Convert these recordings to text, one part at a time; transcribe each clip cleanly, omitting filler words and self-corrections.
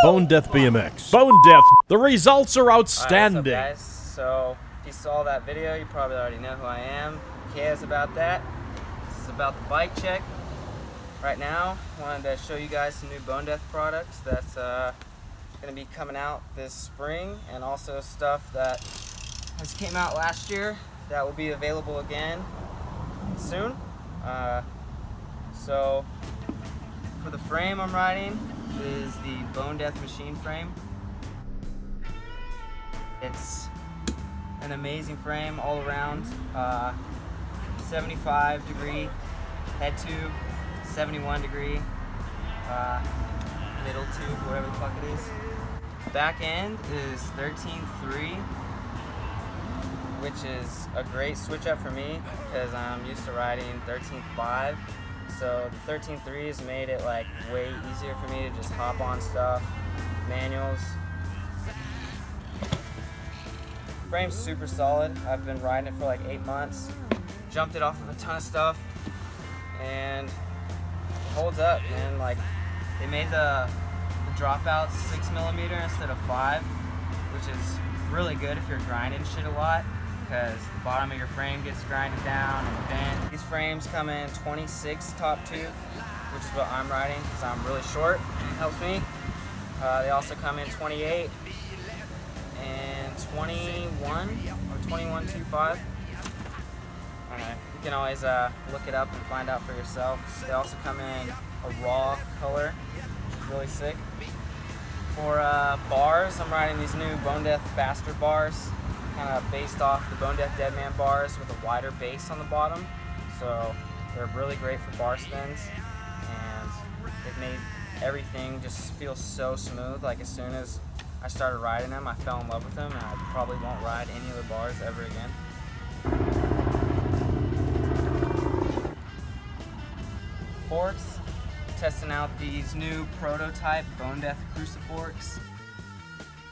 Bone Death BMX. Bone Death, the results are outstanding. Alright, what's up, guys? So, if you saw that video, you probably already know who I am. Who cares about that? This is about the bike check. Right now, I wanted to show you guys some new Bone Death products that's going to be coming out this spring, and also stuff that has came out last year that will be available again soon. So, for the frame I'm riding is the Bone Death machine frame. It's an amazing frame all around. 75 degree head tube, 71 degree middle tube, whatever the fuck it is. Back end is 13.3, which is a great switch up for me because I'm used to riding 13.5. So the 13.3 has made it like way easier for me to just hop on stuff, manuals. Frame's super solid. I've been riding it for like 8 months. Jumped it off of a ton of stuff, and it holds up, man. Like, they made the dropout 6mm instead of 5, which is really good if you're grinding shit a lot, because the bottom of your frame gets grinded down and bent. These frames come in 26 top tube, which is what I'm riding because I'm really short and it helps me. They also come in 28 and 21 or 21.25. You can always look it up and find out for yourself. They also come in a raw color, which is really sick. For bars, I'm riding these new Bone Death Bastard bars, kind of based off the Bone Death Deadman bars with a wider base on the bottom. So they're really great for bar spins, and they've made everything just feel so smooth. Like, as soon as I started riding them, I fell in love with them, and I probably won't ride any other bars ever again. Forks, testing out these new prototype Bone Death Cruciforks.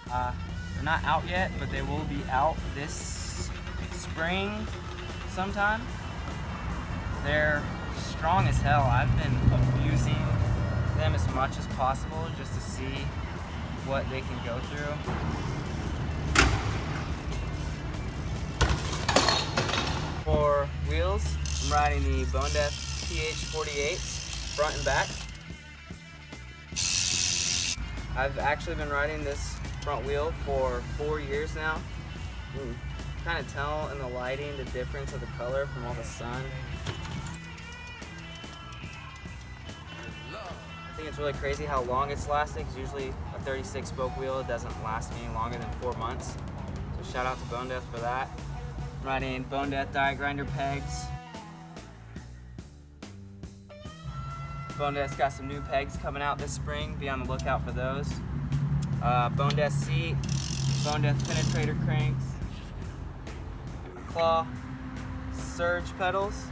They're not out yet, but they will be out this spring sometime. They're strong as hell. I've been abusing them as much as possible just to see what they can go through. For wheels, I'm riding the Bone Death PH48s, front and back. I've actually been riding this front wheel for 4 years now. You can kind of tell in the lighting the difference of the color from all the sun. I think it's really crazy how long it's lasted, because usually a 36 spoke wheel doesn't last me longer than 4 months. So shout out to Bone Death for that. I'm riding Bone Death Diet Grinder pegs. Bone Death's got some new pegs coming out this spring. Be on the lookout for those. Bone Death seat, Bone Death penetrator cranks, Claw surge pedals,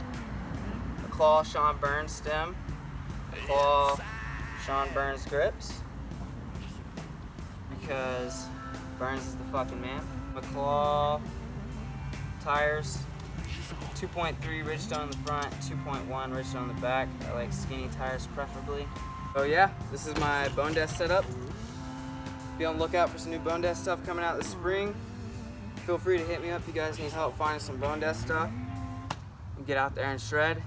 a Claw Sean Burns stem, a Claw Sean Burns grips, because Burns is the fucking man. McClaw tires, 2.3 Ridgestone on the front, 2.1 Ridgestone on the back. I like skinny tires preferably. So yeah, this is my Bone Death setup. Be on the lookout for some new Bone Death stuff coming out this spring. Feel free to hit me up if you guys need help finding some Bone Death stuff. And get out there and shred.